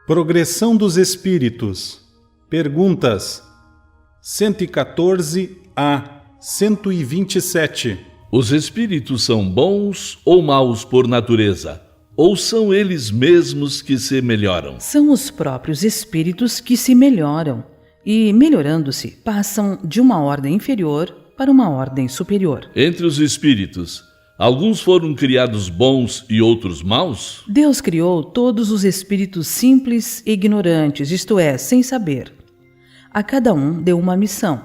Progressão dos espíritos. Perguntas 114 a 127. Os espíritos são bons ou maus por natureza? Ou são eles mesmos que se melhoram? São os próprios espíritos que se melhoram e, melhorando-se, passam de uma ordem inferior para uma ordem superior. Entre os espíritos, alguns foram criados bons e outros maus? Deus criou todos os espíritos simples e ignorantes, isto é, sem saber. A cada um deu uma missão,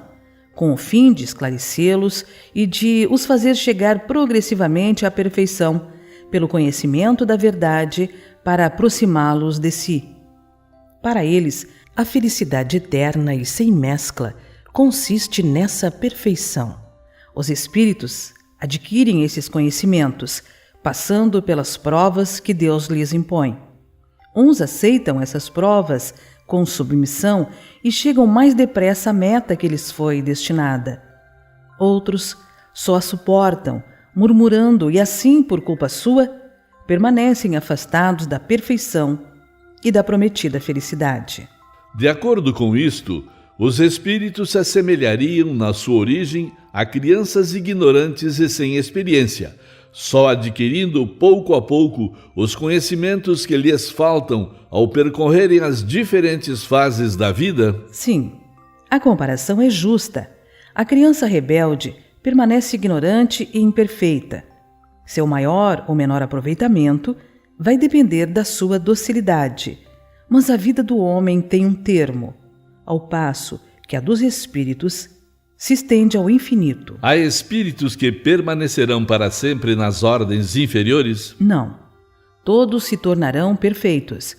com o fim de esclarecê-los e de os fazer chegar progressivamente à perfeição, pelo conhecimento da verdade, para aproximá-los de si. Para eles, a felicidade eterna e sem mescla consiste nessa perfeição. Os espíritos adquirem esses conhecimentos, passando pelas provas que Deus lhes impõe. Uns aceitam essas provas com submissão e chegam mais depressa à meta que lhes foi destinada. Outros só a suportam, murmurando, e assim, por culpa sua, permanecem afastados da perfeição e da prometida felicidade. De acordo com isto, os espíritos se assemelhariam na sua origem a crianças ignorantes e sem experiência, só adquirindo pouco a pouco os conhecimentos que lhes faltam ao percorrerem as diferentes fases da vida? Sim, a comparação é justa. A criança rebelde permanece ignorante e imperfeita. Seu maior ou menor aproveitamento vai depender da sua docilidade, mas a vida do homem tem um termo, ao passo que a dos espíritos se estende ao infinito. Há espíritos que permanecerão para sempre nas ordens inferiores? Não. Todos se tornarão perfeitos.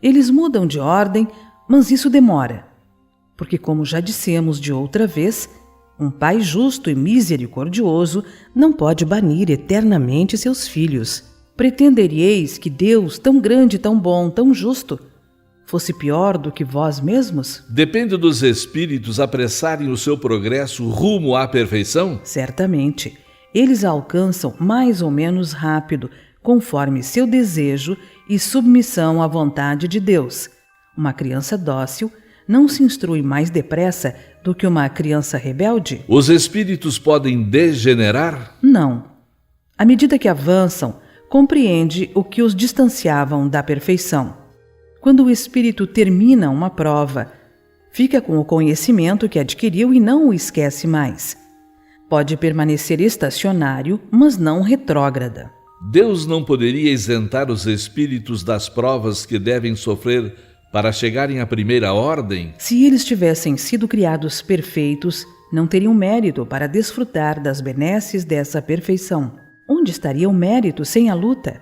Eles mudam de ordem, mas isso demora, porque, como já dissemos de outra vez, um pai justo e misericordioso não pode banir eternamente seus filhos. Pretenderíeis que Deus, tão grande, tão bom, tão justo, fosse pior do que vós mesmos? Depende dos espíritos apressarem o seu progresso rumo à perfeição? Certamente. Eles a alcançam mais ou menos rápido, conforme seu desejo e submissão à vontade de Deus. Uma criança dócil não se instrui mais depressa do que uma criança rebelde? Os espíritos podem degenerar? Não. À medida que avançam, compreende o que os distanciavam da perfeição. Quando o espírito termina uma prova, fica com o conhecimento que adquiriu e não o esquece mais. Pode permanecer estacionário, mas não retrógrada. Deus não poderia isentar os espíritos das provas que devem sofrer para chegarem à primeira ordem? Se eles tivessem sido criados perfeitos, não teriam mérito para desfrutar das benesses dessa perfeição. Onde estaria o mérito sem a luta?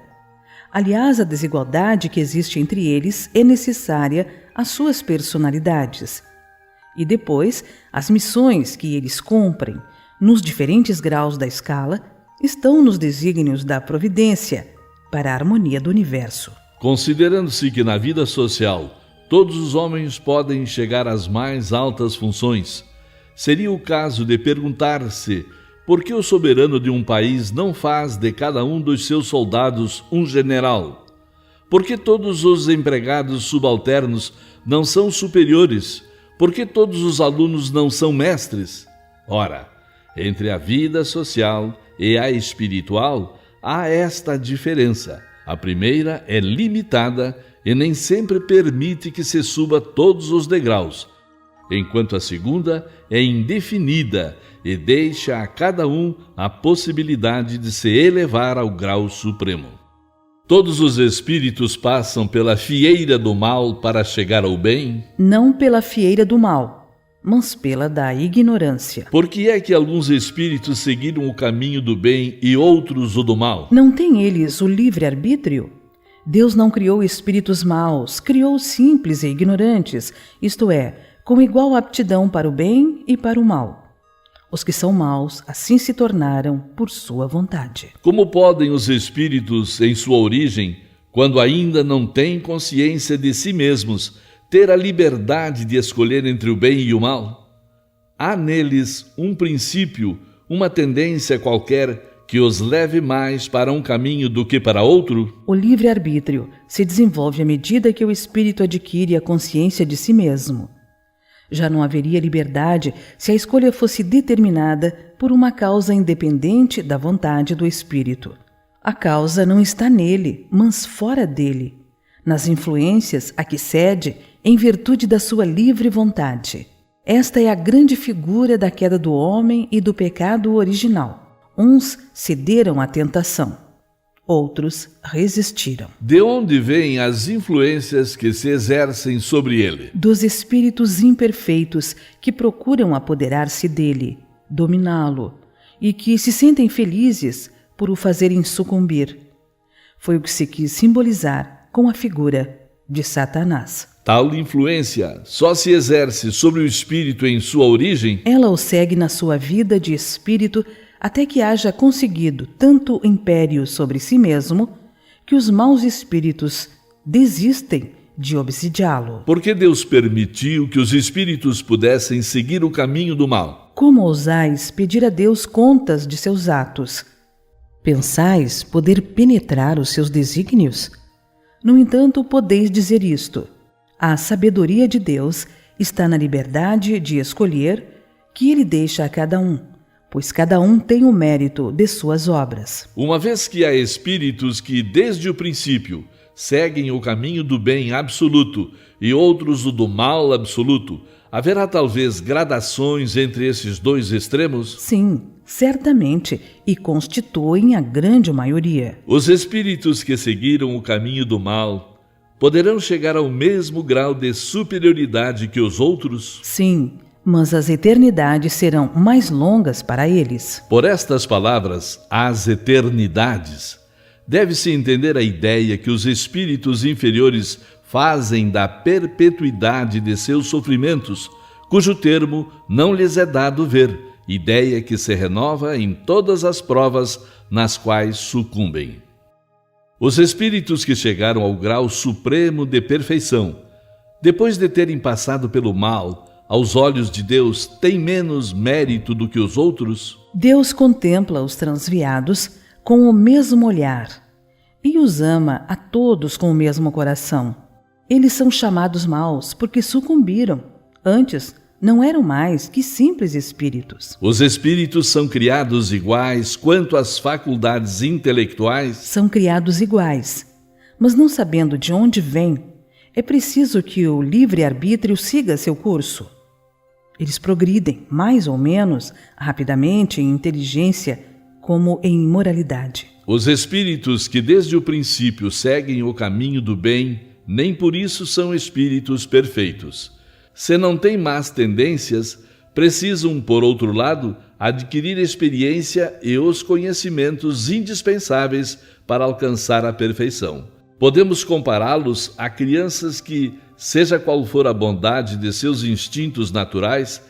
Aliás, a desigualdade que existe entre eles é necessária às suas personalidades. E depois, as missões que eles cumprem, nos diferentes graus da escala, estão nos desígnios da providência para a harmonia do universo. Considerando-se que na vida social todos os homens podem chegar às mais altas funções, seria o caso de perguntar-se por que o soberano de um país não faz de cada um dos seus soldados um general? Por que todos os empregados subalternos não são superiores? Por que todos os alunos não são mestres? Ora, entre a vida social e a espiritual há esta diferença. A primeira é limitada e nem sempre permite que se suba todos os degraus, enquanto a segunda é indefinida e deixa a cada um a possibilidade de se elevar ao grau supremo. Todos os espíritos passam pela fieira do mal para chegar ao bem? Não pela fieira do mal, mas pela da ignorância. Por que é que alguns espíritos seguiram o caminho do bem e outros o do mal? Não têm eles o livre-arbítrio? Deus não criou espíritos maus, criou simples e ignorantes, isto é, com igual aptidão para o bem e para o mal. Os que são maus assim se tornaram por sua vontade. Como podem os espíritos, em sua origem, quando ainda não têm consciência de si mesmos, ter a liberdade de escolher entre o bem e o mal? Há neles um princípio, uma tendência qualquer que os leve mais para um caminho do que para outro? O livre-arbítrio se desenvolve à medida que o espírito adquire a consciência de si mesmo. Já não haveria liberdade se a escolha fosse determinada por uma causa independente da vontade do espírito. A causa não está nele, mas fora dele, nas influências a que cede em virtude da sua livre vontade. Esta é a grande figura da queda do homem e do pecado original. Uns cederam à tentação, outros resistiram. De onde vêm as influências que se exercem sobre ele? Dos espíritos imperfeitos que procuram apoderar-se dele, dominá-lo, e que se sentem felizes por o fazerem sucumbir. Foi o que se quis simbolizar com a figura de Satanás. Tal influência só se exerce sobre o espírito em sua origem? Ela o segue na sua vida de espírito até que haja conseguido tanto império sobre si mesmo que os maus espíritos desistem de obsidiá-lo. Por que Deus permitiu que os espíritos pudessem seguir o caminho do mal? Como ousais pedir a Deus contas de seus atos? Pensais poder penetrar os seus desígnios? No entanto, podeis dizer isto: a sabedoria de Deus está na liberdade de escolher que Ele deixa a cada um, pois cada um tem o mérito de suas obras. Uma vez que há espíritos que, desde o princípio, seguem o caminho do bem absoluto e outros o do mal absoluto, haverá talvez gradações entre esses dois extremos? Sim, certamente, e constituem a grande maioria. Os espíritos que seguiram o caminho do mal poderão chegar ao mesmo grau de superioridade que os outros? Sim, mas as eternidades serão mais longas para eles. Por estas palavras, as eternidades, deve-se entender a ideia que os espíritos inferiores fazem da perpetuidade de seus sofrimentos, cujo termo não lhes é dado ver, ideia que se renova em todas as provas nas quais sucumbem. Os espíritos que chegaram ao grau supremo de perfeição, depois de terem passado pelo mal, aos olhos de Deus, têm menos mérito do que os outros? Deus contempla os transviados com o mesmo olhar e os ama a todos com o mesmo coração. Eles são chamados maus porque sucumbiram. Antes, não eram mais que simples espíritos. Os espíritos são criados iguais quanto às faculdades intelectuais? São criados iguais, mas não sabendo de onde vêm, é preciso que o livre-arbítrio siga seu curso. Eles progridem, mais ou menos, rapidamente em inteligência, como em moralidade. Os espíritos que desde o princípio seguem o caminho do bem, nem por isso são espíritos perfeitos. Se não têm más tendências, precisam, por outro lado, adquirir experiência e os conhecimentos indispensáveis para alcançar a perfeição. Podemos compará-los a crianças que, seja qual for a bondade de seus instintos naturais,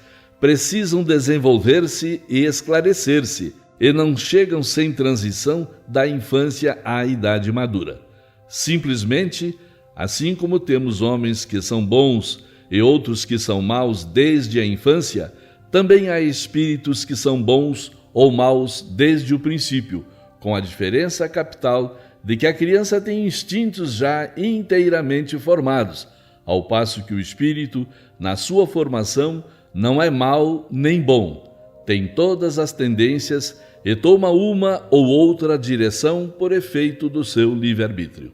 precisam desenvolver-se e esclarecer-se, e não chegam sem transição da infância à idade madura. Simplesmente, assim como temos homens que são bons e outros que são maus desde a infância, também há espíritos que são bons ou maus desde o princípio, com a diferença capital de que a criança tem instintos já inteiramente formados, ao passo que o espírito, na sua formação, não é mau nem bom, tem todas as tendências e toma uma ou outra direção por efeito do seu livre-arbítrio.